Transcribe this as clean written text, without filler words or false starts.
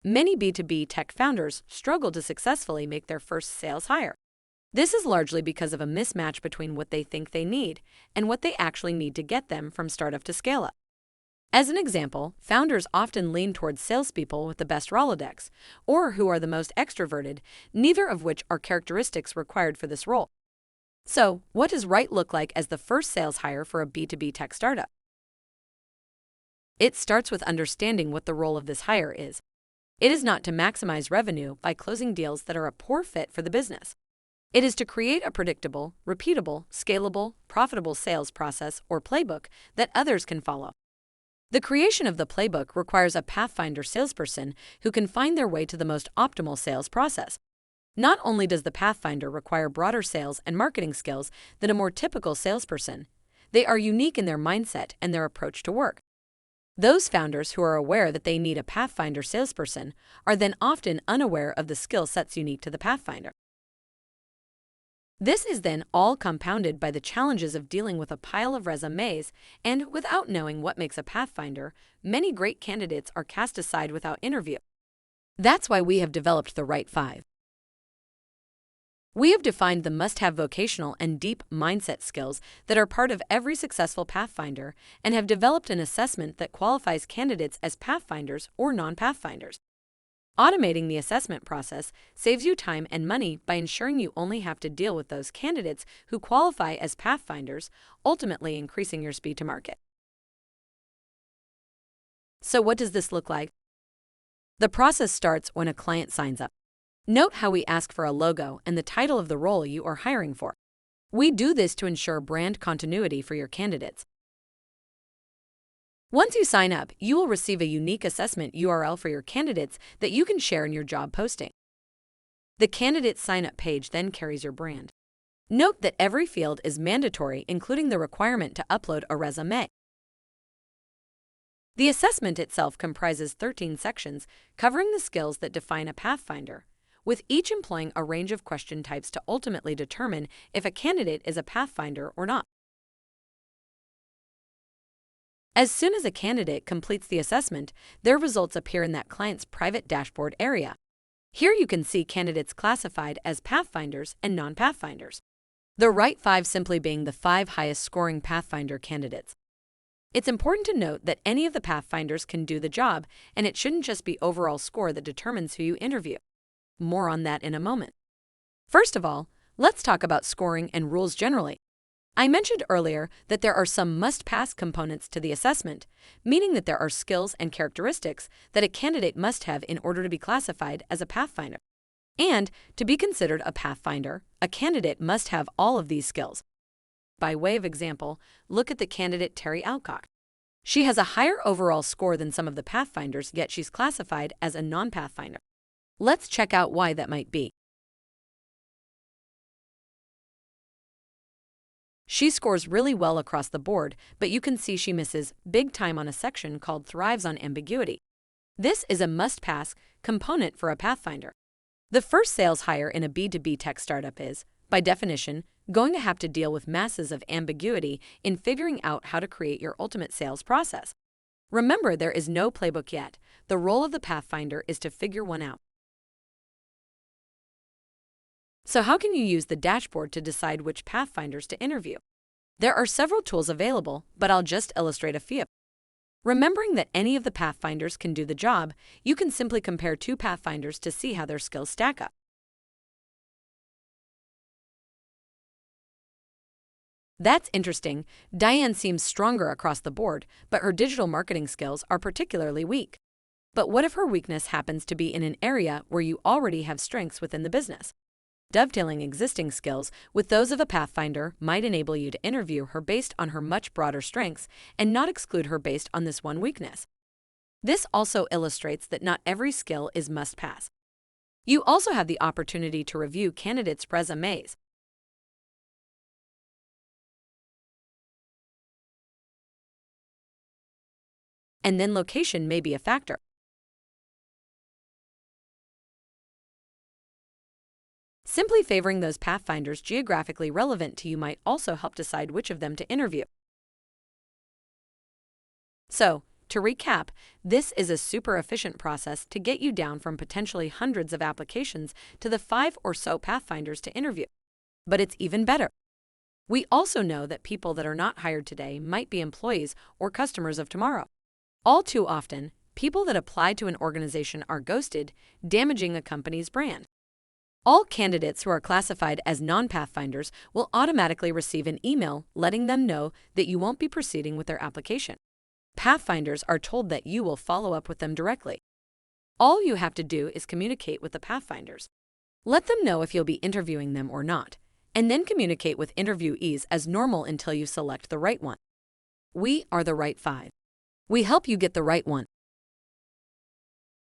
Many B2B tech founders struggle to successfully make their first sales hire. This is largely because of a mismatch between what they think they need and what they actually need to get them from startup to scale up. As an example, founders often lean towards salespeople with the best Rolodex, or who are the most extroverted, neither of which are characteristics required for this role. So, what does right look like as the first sales hire for a B2B tech startup? It starts with understanding what the role of this hire is. It is not to maximize revenue by closing deals that are a poor fit for the business. It is to create a predictable, repeatable, scalable, profitable sales process or playbook that others can follow. The creation of the playbook requires a Pathfinder salesperson who can find their way to the most optimal sales process. Not only does the Pathfinder require broader sales and marketing skills than a more typical salesperson, they are unique in their mindset and their approach to work. Those founders who are aware that they need a Pathfinder salesperson are then often unaware of the skill sets unique to the Pathfinder. This is then all compounded by the challenges of dealing with a pile of resumes, and without knowing what makes a Pathfinder, many great candidates are cast aside without interview. That's why we have developed the Right 5. We have defined the must-have vocational and deep mindset skills that are part of every successful Pathfinder and have developed an assessment that qualifies candidates as Pathfinders or non-Pathfinders. Automating the assessment process saves you time and money by ensuring you only have to deal with those candidates who qualify as Pathfinders, ultimately increasing your speed to market. So what does this look like? The process starts when a client signs up. Note how we ask for a logo and the title of the role you are hiring for. We do this to ensure brand continuity for your candidates. Once you sign up, you will receive a unique assessment URL for your candidates that you can share in your job posting. The candidate sign-up page then carries your brand. Note that every field is mandatory, including the requirement to upload a resume. The assessment itself comprises 13 sections covering the skills that define a Pathfinder, with each employing a range of question types to ultimately determine if a candidate is a Pathfinder or not. As soon as a candidate completes the assessment, their results appear in that client's private dashboard area. Here you can see candidates classified as Pathfinders and non-Pathfinders. The Right 5 simply being the 5 highest scoring Pathfinder candidates. It's important to note that any of the Pathfinders can do the job, and it shouldn't just be overall score that determines who you interview. More on that in a moment. First of all, let's talk about scoring and rules generally. I mentioned earlier that there are some must-pass components to the assessment, meaning that there are skills and characteristics that a candidate must have in order to be classified as a Pathfinder. And to be considered a Pathfinder, a candidate must have all of these skills. By way of example, look at the candidate Terry Alcock. She has a higher overall score than some of the Pathfinders, yet she's classified as a non-Pathfinder. Let's check out why that might be. She scores really well across the board, but you can see she misses big time on a section called Thrives on Ambiguity. This is a must-pass component for a Pathfinder. The first sales hire in a B2B tech startup is, by definition, going to have to deal with masses of ambiguity in figuring out how to create your ultimate sales process. Remember, there is no playbook yet. The role of the Pathfinder is to figure one out. So how can you use the dashboard to decide which Pathfinders to interview? There are several tools available, but I'll just illustrate a few. Remembering that any of the Pathfinders can do the job, you can simply compare two Pathfinders to see how their skills stack up. That's interesting. Diane seems stronger across the board, but her digital marketing skills are particularly weak. But what if her weakness happens to be in an area where you already have strengths within the business? Dovetailing existing skills with those of a Pathfinder might enable you to interview her based on her much broader strengths and not exclude her based on this one weakness. This also illustrates that not every skill is must-pass. You also have the opportunity to review candidates' resumes. And then location may be a factor. Simply favoring those Pathfinders geographically relevant to you might also help decide which of them to interview. So, To recap, this is a super efficient process to get you down from potentially hundreds of applications to the 5 or so Pathfinders to interview. But it's even better. We also know that people that are not hired today might be employees or customers of tomorrow. All too often, people that apply to an organization are ghosted, damaging a company's brand. All candidates who are classified as non-Pathfinders will automatically receive an email letting them know that you won't be proceeding with their application. Pathfinders are told that you will follow up with them directly. All you have to do is communicate with the Pathfinders. Let them know if you'll be interviewing them or not, and then communicate with interviewees as normal until you select the right one. We are the right 5. We help you get the right one.